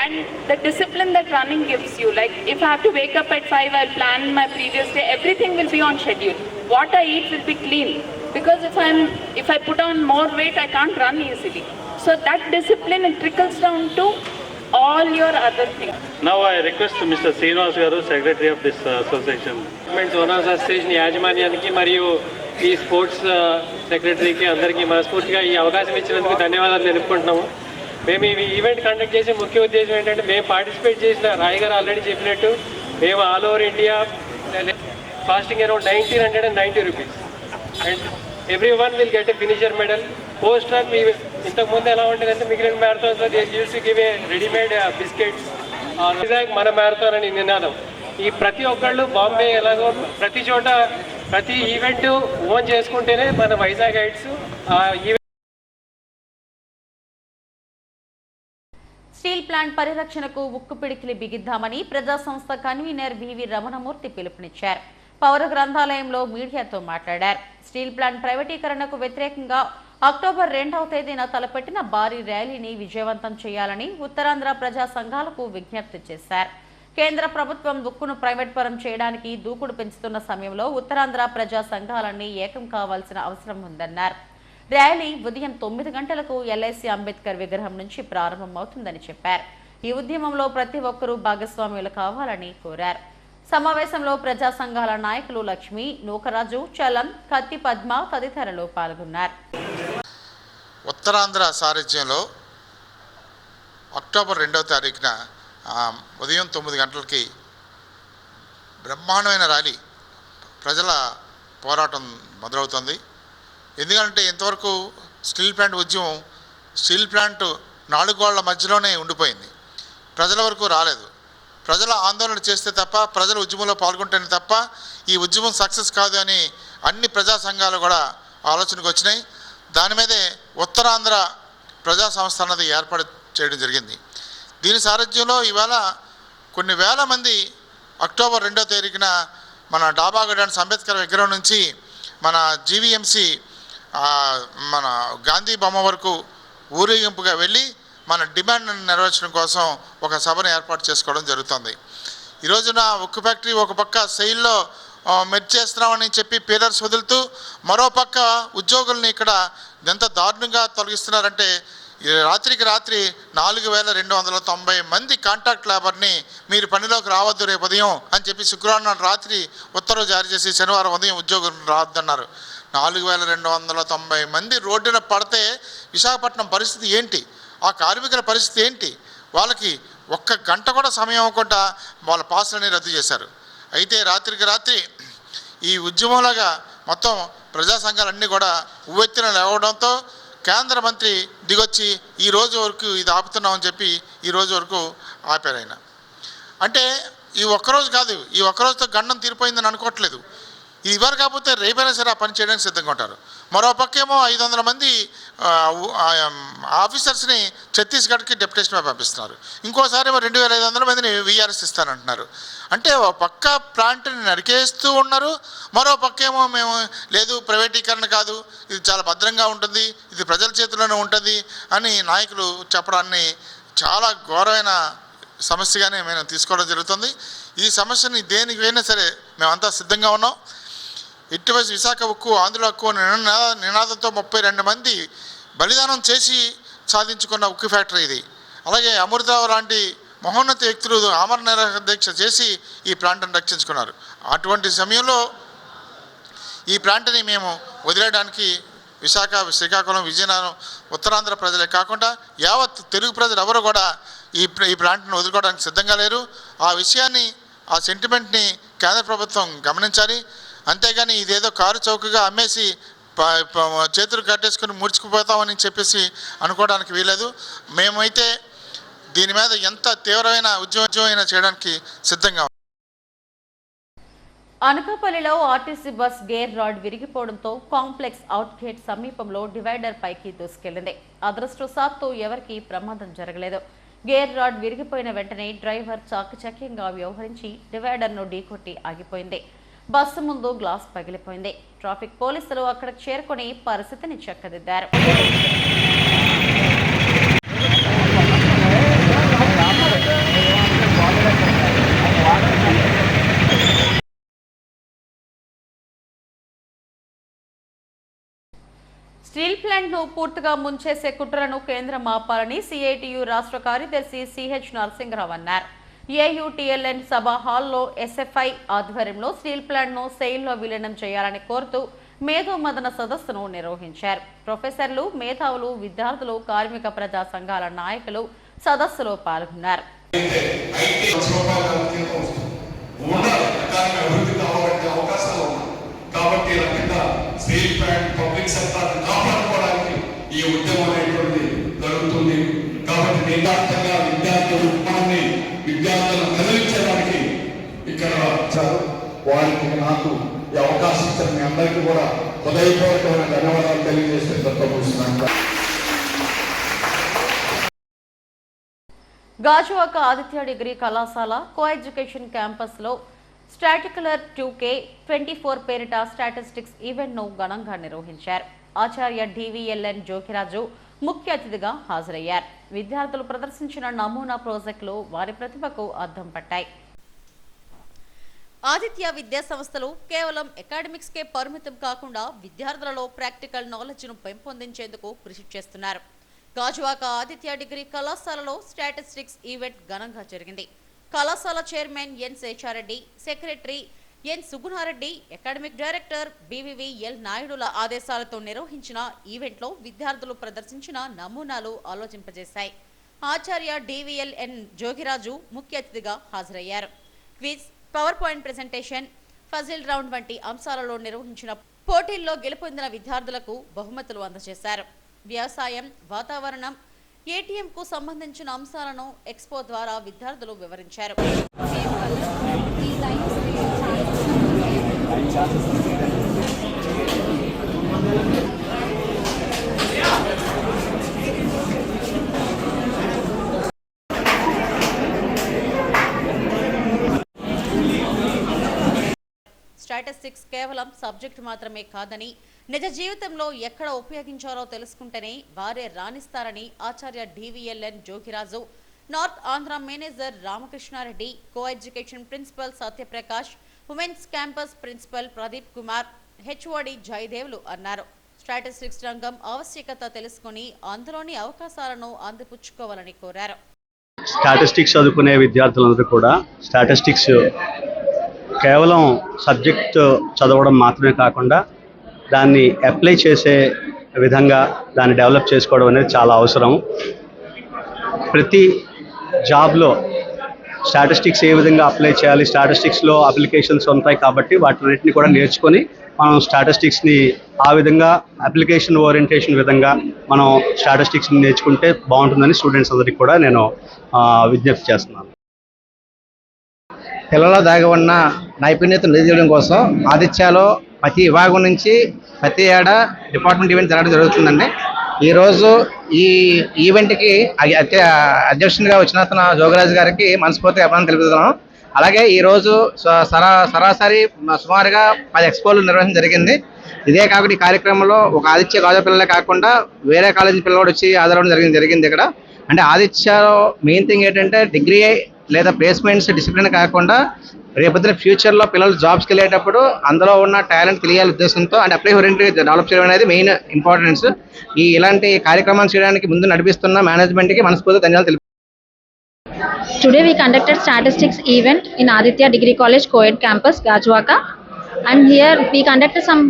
And the discipline that running gives you, like if I have to wake up at 5, I'll plan my previous day, everything will be on schedule. What I eat will be clean. Because if I put on more weight, I can't run easily. So that discipline, it trickles down to all your other things. Now I request Mr. Srinivas Garu, Secretary of this association. Owners association యాజమాన్యానికి మరియు ఈ sports సెక్రటరీకి అందరికీ మనస్ఫూర్తిగా ఈ అవకాశం ఇచ్చినందుకు ధన్యవాదాలు తెలుపుకుంటున్నాము. మేము ఈ ఈవెంట్ కండక్ట్ చేసే ముఖ్య ఉద్దేశం ఏంటంటే మేము పార్టిసిపేట్ చేసిన రాయ్ గారు ఆల్రెడీ చెప్పినట్టు మేము all over India costing around 1990 rupees and every one will get a finisher medal. Post run మీ ఇంతకుముందు ఎలా ఉంటుందంటే మిగిలిన మ్యారథాన్స్లో use to give a readymade biscuits. Vizag మన మ్యారథాన్ అని నినాదం. ఈ ప్రతి ఒక్కళ్ళు బాంబే ఎలాగో ప్రతి చోట ప్రతి ఈవెంట్ ఓన్ చేసుకుంటేనే మన వైజాగ్ హైట్స్ స్టీల్ ప్లాంట్ పరిరక్షణకు ఉక్కు పిడికిలి బిగిద్దామని ప్రజా సంస్థ కన్వీనర్ వివి రమణమూర్తి పిలుపునిచ్చారు. పౌర గ్రంథాలయంలో మీడియాతో మాట్లాడారు. స్టీల్ ప్లాంట్ ప్రైవేటీకరణకు వ్యతిరేకంగా అక్టోబర్ 2వ తేదీన తలపెట్టిన భారీ ర్యాలీని విజయవంతం చేయాలని ఉత్తరాంధ్ర ప్రజా సంఘాలకు విజ్ఞప్తి చేశారు. కేంద్ర ప్రభుత్వం ఉక్కును ప్రైవేట్ పరం చేయడానికి దూకుడు పెంచుతున్న సమయంలో ఉత్తరాంధ్ర ప్రజా సంఘాలన్నీ ఏకం కావాల్సిన అవసరం ఉందన్నారు. ర్యాలీ ఉదయం 9 గంటలకు ఎల్ఐసి అంబేద్కర్ విగ్రహం నుంచి ప్రారంభమవుతుందని చెప్పారు. ఈ ఉద్యమంలో ప్రతి ఒక్కరూ భాగస్వాములు కావాలని కోరారు. సమావేశంలో ప్రజా సంఘాల నాయకులు లక్ష్మి, నూకరాజు, చలం, కత్తి పద్మ తదితరులు పాల్గొన్నారు. ఉత్తరాంధ్ర సారథ్యంలో అక్టోబర్ 2వ తారీఖున ఉదయం 9 గంటలకి బ్రహ్మాండమైన ర్యాలీ ప్రజల పోరాటం మొదలవుతుంది. ఎందుకంటే ఇంతవరకు స్టీల్ ప్లాంట్ ఉద్యమం స్టీల్ ప్లాంట్ 4 గోళ్ల మధ్యలోనే ఉండిపోయింది, ప్రజల వరకు రాలేదు. ప్రజల ఆందోళన చేస్తే తప్ప, ప్రజల ఉద్యమంలో పాల్గొంటేనే తప్ప ఈ ఉద్యమం సక్సెస్ కాదు అని అన్ని ప్రజా సంఘాలు కూడా ఆలోచనకు వచ్చినాయి. దాని మీదే ఉత్తరాంధ్ర ప్రజా సంస్థ అన్నది ఏర్పాటు చేయడం జరిగింది. దీని సారథ్యంలో ఇవాళ కొన్ని వేల మంది అక్టోబర్ 2వ తారీఖున మన డాబాగడ్డ అంబేద్కర్ విగ్రహం నుంచి మన జీవీఎంసీ మన గాంధీ బొమ్మ వరకు ఊరేగింపుగా వెళ్ళి మన డిమాండ్ నెరవేర్చడం కోసం ఒక సభను ఏర్పాటు చేసుకోవడం జరుగుతుంది. ఈ రోజున ఉక్కు ఫ్యాక్టరీ ఒక పక్క సెయిల్లో మెర్జ్ చేస్తున్నామని చెప్పి పిల్లర్స్ వదులుతూ, మరో పక్క ఉద్యోగుల్ని ఇక్కడ ఎంత దారుణంగా తొలగిస్తున్నారంటే రాత్రికి రాత్రి 4290 మంది కాంట్రాక్ట్ లేబర్ని మీరు పనిలోకి రావద్దు రేపు ఉదయం అని చెప్పి శుక్రవారం రాత్రి ఉత్తర్వు జారీ చేసి శనివారం ఉదయం ఉద్యోగులు రావద్దన్నారు. 4290 మంది రోడ్డున పడితే విశాఖపట్నం పరిస్థితి ఏంటి? ఆ కార్మికుల పరిస్థితి ఏంటి? వాళ్ళకి 1 గంట కూడా సమయం అవ్వకుండా వాళ్ళ పాసులని రద్దు చేశారు. అయితే రాత్రికి రాత్రి ఈ ఉద్యమంలాగా మొత్తం ప్రజా సంఘాలన్నీ కూడా ఉవ్వెత్తున లేవడంతో కేంద్ర మంత్రి దిగొచ్చి ఈ రోజు వరకు ఇది ఆపుతున్నామని చెప్పి ఈ రోజు వరకు ఆపారు. ఆయన అంటే ఈ ఒక్కరోజు కాదు, ఈ ఒక్కరోజుతో గండం తీరిపోయిందని అనుకోవట్లేదు. ఇది ఇవ్వరు కాకపోతే రేపైనా సరే ఆ పని చేయడానికి సిద్ధంగా ఉంటారు. మరో పక్కేమో 500 మంది ఆఫీసర్స్ని ఛత్తీస్గఢ్కి డెప్యుటేషన్ పంపిస్తున్నారు. ఇంకోసారి 2500 మందిని వీఆర్ఎస్ ఇస్తానంటున్నారు. అంటే ఒక పక్క ప్లాంట్ని నరికేస్తూ ఉన్నారు, మరో పక్కేమో మేము లేదు ప్రైవేటీకరణ కాదు, ఇది చాలా భద్రంగా ఉంటుంది, ఇది ప్రజల చేతిలోనే ఉంటుంది అని నాయకులు చెప్పడాన్ని చాలా ఘోరమైన సమస్యగానే మేము తీసుకోవడం జరుగుతుంది. ఈ సమస్యని దేనికైనా సరే మేమంతా సిద్ధంగా ఉన్నాం. ఇటువైపు విశాఖ ఉక్కు, ఆంధ్ర హక్కు నినాదంతో 32 మంది బలిదానం చేసి సాధించుకున్న ఉక్కు ఫ్యాక్టరీ ఇది. అలాగే అమృతరావు లాంటి మహోన్నత వ్యక్తులు ఆమరణ దీక్ష చేసి ఈ ప్లాంట్ను రక్షించుకున్నారు. అటువంటి సమయంలో ఈ ప్లాంట్ని మేము వదిలేయడానికి విశాఖ, శ్రీకాకుళం, విజయనగరం, ఉత్తరాంధ్ర ప్రజలే కాకుండా యావత్ తెలుగు ప్రజలు ఎవరు కూడా ఈ ప్లాంట్ను వదులుకోవడానికి సిద్ధంగా లేరు. ఆ విషయాన్ని, ఆ సెంటిమెంట్ని కేంద్ర ప్రభుత్వం గమనించాలి. అంతేగాని ఇదేదో కారు చౌకగా అమ్మేసి చేతులు కట్టేసుకుని ముడుచుకుపోతామని చెప్పేసి అనుకోవడానికి వీలేదు. మేమైతే దీని మీద ఎంత తీవ్రమైన ఉద్యమం చేయడానికి సిద్ధంగా. అనకాపల్లిలో ఆర్టీసీ బస్ గేర్ రాడ్ విరిగిపోవడంతో కాంప్లెక్స్ అవుట్గేట్ సమీపంలో డివైడర్ పైకి దూసుకెళ్లింది. అదృష్టవశాత్తు ఎవరికీ ప్రమాదం జరగలేదు. గేర్ రాడ్ విరిగిపోయిన వెంటనే డ్రైవర్ చాకచక్యంగా వ్యవహరించి డివైడర్ను ఢీకొట్టి ఆగిపోయింది. బస్సు ముందు గ్లాస్ పగిలిపోయింది. ట్రాఫిక్ పోలీసులు అక్కడికి చేరుకుని పరిస్థితిని చక్కదిద్దారు. స్టీల్ ప్లాంట్ను పూర్తిగా ముంచేసే కుట్రలను కేంద్రం ఆపాలని సిఐటియు రాష్ట్ర కార్యదర్శి సిహెచ్ నరసింహరావు అన్నారు. ఏయుటిఎల్ఎన్ సభ హాల్లో ఎస్ఎఫ్ఐ ఆధ్వర్యంలో స్టీల్ ప్లాంట్ను సెయిల్లో విలీనం చేయాలని కోరుతూ మేధో మదన సదస్సును నిర్వహించారు. ప్రొఫెసర్లు, మేధావులు, విద్యార్థులు, కార్మిక ప్రజా సంఘాల నాయకులు సదస్సులో పాల్గొన్నారు. కాబట్టి స్టీల్ ప్లాంట్ పబ్లిక్ సెక్టార్ని కాపాడుకోవడానికి ఈ ఉద్యమం అనేటువంటిది జరుగుతుంది. కాబట్టి నిరార్థంగా విద్యార్థులను కదిలించడానికి ఇక్కడ వచ్చారు. వారికి నాకు ఈ అవకాశం ఇచ్చిన మీ అందరికీ కూడా హృదయపూర్వకమైన ధన్యవాదాలు తెలియజేస్తే తప్పకుండా. గాజువాక ఆదిత్య డిగ్రీ కళాశాల కో ఎడ్యుకేషన్ క్యాంపస్లో స్టాటిక్యులర్ 2K24 పేరిట స్టాటిస్టిక్స్ ఈవెంట్ను ఘనంగా నిర్వహించారు. ఆచార్య డివిఎల్ఎన్ జోగిరాజు ముఖ్య అతిథిగా హాజరయ్యారు. విద్యార్థులు ప్రదర్శించిన నమూనా ప్రాజెక్టులు వారి ప్రతిభకు అద్దం పట్టాయి. ఆదిత్య విద్యా సంస్థలు కేవలం అకాడమిక్స్కే పరిమితం కాకుండా విద్యార్థులలో ప్రాక్టికల్ నాలెడ్జ్ను పెంపొందించేందుకు కృషి చేస్తున్నారు. గాజువాక ఆదిత్య డిగ్రీ కళాశాలలో స్టాటిస్టిక్స్ ఈవెంట్ ఘనంగా జరిగింది. కళాశాల chairman N Seshareddy, secretary N Sugunareddy, academic director BVVL నాయుడుల ఆదేశాలతో నిర్వహించిన ఈవెంట్లో విద్యార్థులు ప్రదర్శించిన నమూనాలు ఆలోచింపజేశాయి. ఆచార్య డివిఎల్ఎన్ జోగిరాజు ముఖ్య అతిథిగా హాజరయ్యారు. Quiz, power point presentation, puzzle round వంటి అంశాలలో నిర్వహించిన పోటీల్లో గెలుపొందిన విద్యార్థులకు బహుమతులు అందజేశారు. వ్యవసాయం, వాతావరణం, ఏటీఎంకు సంబంధించిన అంశాలను ఎక్స్పో ద్వారా విద్యార్థులు వివరించారు. స్టాటిస్టిక్స్ కేవలం సబ్జెక్టు మాత్రమే కాదని, నిజ జీవితంలో ఎక్కడ ఉపయోగించాలో తెలుసుకుంటేనే వారే రాణిస్తారని Acharya DVLN Jogiraju, north Andhra manager Ramakrishnareddy, co education principal Satyaprakash, women's campus principal Pradeep Kumar, HOD Jayadevulu అన్నారు. స్టాటిస్టిక్స్ రంగం ఆవశ్యకత తెలుసుకుని అందులోని అవకాశాలను అందిపుచ్చుకోవాలని కోరారు. స్టాటిస్టిక్స్ చదువుకునే విద్యార్థులందరూ కూడా స్టాటిస్టిక్స్ కేవలం సబ్జెక్ట్ చదవడం మాత్రమే కాకుండా దాన్ని అప్లై చేసే విధంగా దాన్ని డెవలప్ చేసుకోవడం అనేది చాలా అవసరం. ప్రతి జాబ్లో స్టాటిస్టిక్స్ ఏ విధంగా అప్లై చేయాలి, స్టాటిస్టిక్స్లో అప్లికేషన్స్ ఉంటాయి కాబట్టి వాటిన్నిటిని కూడా నేర్చుకొని మనం స్టాటిస్టిక్స్ని ఆ విధంగా అప్లికేషన్ ఓరియంటేషన్ విధంగా మనం స్టాటిస్టిక్స్ని నేర్చుకుంటే బాగుంటుందని స్టూడెంట్స్ అందరికీ కూడా నేను విజ్ఞప్తి చేస్తున్నాను. పిల్లల్లో దాగి ఉన్న నైపుణ్యతను నిధించడం కోసం ఆదిత్యలో ప్రతి విభాగం నుంచి ప్రతి ఏడా డిపార్ట్మెంట్ ఈవెంట్ జరగడం జరుగుతుందండి. ఈరోజు ఈ ఈవెంట్కి అధ్యక్షునిగా వచ్చిన జోగరాజు గారికి మనస్ఫూర్తిగా అభినందనలు తెలుపుతున్నాం. అలాగే ఈరోజు సరాసరి సుమారుగా 10 ఎక్స్పోలు నిర్వహించడం జరిగింది. ఇదే కాకుండా ఈ కార్యక్రమంలో ఒక ఆదిత్య కాలేజీ పిల్లలే కాకుండా వేరే కాలేజీ పిల్లలు వచ్చి హాజరవడం జరిగింది ఇక్కడ. అంటే ఆదిత్యలో మెయిన్ థింగ్ ఏంటంటే డిగ్రీ లేదా ప్లేస్మెంట్స్ డిసిప్లిన్ కాకుండా రేపొద్దున ఫ్యూచర్లో పిల్లలు జాబ్స్కి వెళ్ళేటప్పుడు అందులో ఉన్న టాలెంట్ తెలియాలి ఉద్దేశంతో అండ్ అప్లై ఓరియంటెడ్ డెవలప్ చేయడం అనేది మెయిన్ ఇంపార్టెన్స్. ఇలాంటి కార్యక్రమాలు చేయడానికి ముందు నడిపిస్తున్న మేనేజ్మెంట్కి మనస్ఫూర్తిగా ధన్యవాదాలు తెలుపు. Today we conducted statistics event in Aditya Degree College Co-ed campus, Gajwaka, and here we conducted some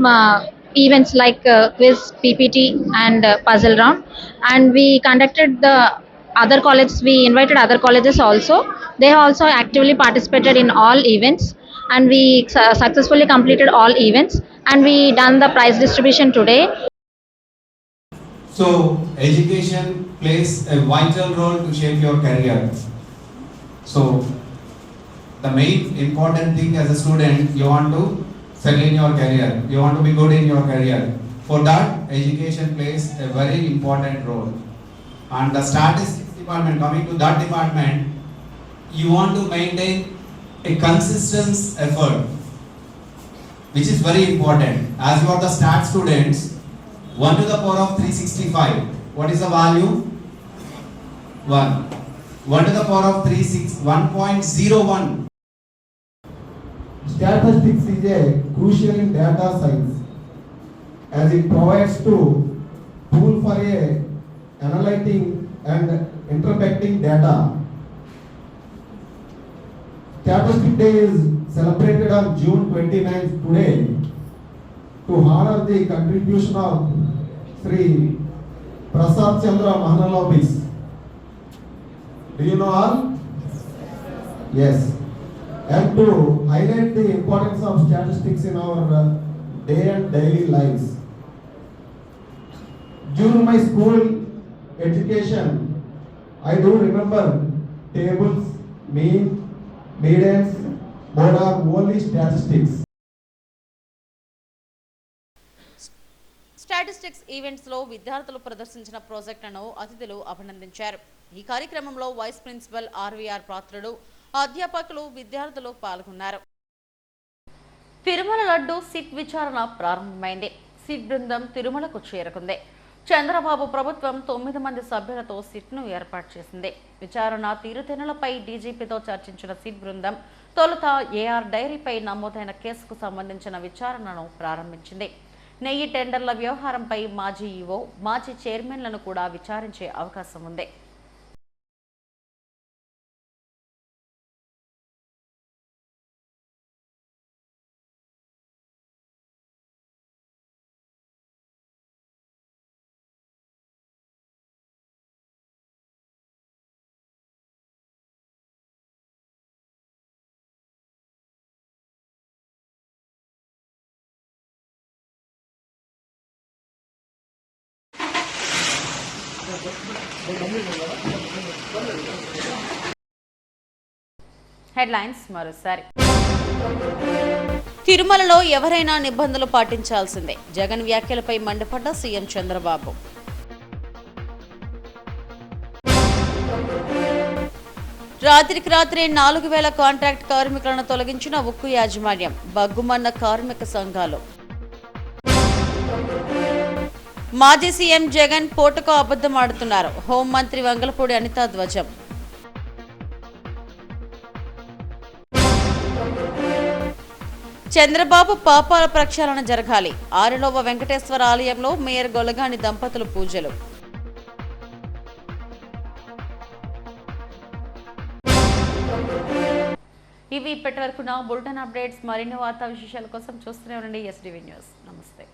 events like quiz, PPT and puzzle round, and we conducted the other colleges, we invited other colleges also. They also actively participated in all events, and we successfully completed all events, and we done the prize distribution today. So education plays a vital role to shape your career. So the main important thing as a student, you want to settle in your career, you want to be good in your career. For that, education plays a very important role. And the statistics department, coming to that department, you want to maintain a consistent effort, which is very important. As you are the stat students, 1 to the power of 365, what is the value? 1. 1 to the power of 1.01. Statistics is a crucial in data science as it provides to tool for a analyzing and interpreting data. Statistics Day is celebrated on June 29th today to honor the contribution of Sri Prasad Chandra Mahalanobis. Do you know all? Yes. And to highlight the importance of statistics in our day and daily lives. During my school education, I do remember tables, mean, medians, mode of only statistics. Statistics ఈవెంట్స్లో విద్యార్థులు ప్రదర్శించిన ప్రాజెక్టులను అతిథులు అభినందించారు. ఈ కార్యక్రమంలో vice principal RVR పాత్రుడు, అధ్యాపకులు, విద్యార్థులు పాల్గొన్నారు. తిరుమల లడ్డు సిట్ విచారణ ప్రారంభమైంది. సిట్ బృందం తిరుమలకు చేరుకుంది. చంద్రబాబు ప్రభుత్వం 9 మంది సభ్యులతో సిట్ను ఏర్పాటు చేసింది. విచారణ తీరుతెన్నులపై డీజీపీతో చర్చించిన సిట్ బృందం తొలుత ఏఆర్ డైరీపై నమోదైన కేసుకు సంబంధించిన విచారణను ప్రారంభించింది. నెయ్యి టెండర్ల వ్యవహారంపై మాజీ ఈవో, మాజీ చైర్మన్లను కూడా విచారించే అవకాశం ఉంది. హెడ్లైన్స్ మరోసారి. తిరుమలలో ఎవరైనా నిబంధనలు పాటించాల్సిందే. జగన్ వ్యాఖ్యలపై మండిపడ్డ సీఎం చంద్రబాబు. రాత్రికి రాత్రే 4000 కాంట్రాక్ట్ కార్మికులను తొలగించిన ఉక్కు యాజమాన్యం. బగ్గుమన్న కార్మిక సంఘాలు. మాజీ సీఎం జగన్ పోటుకు అబద్ధం ఆడుతున్నారు. హోంమంత్రి వంగలపూడి అనితా ధ్వజం. చంద్రబాబు పాపాల ప్రక్షాళన జరగాలి. ఆరులోవ వెంకటేశ్వర ఆలయంలో మేయర్ గొలగాని దంపతులు పూజలు. ఇవి ఇప్పటి వరకు నా బులెటిన్ అప్డేట్స్. మరిన్ని వార్తా విశేషాల కోసం చూస్తూనే ఉండండి ఎస్డీవీ న్యూస్. నమస్తే.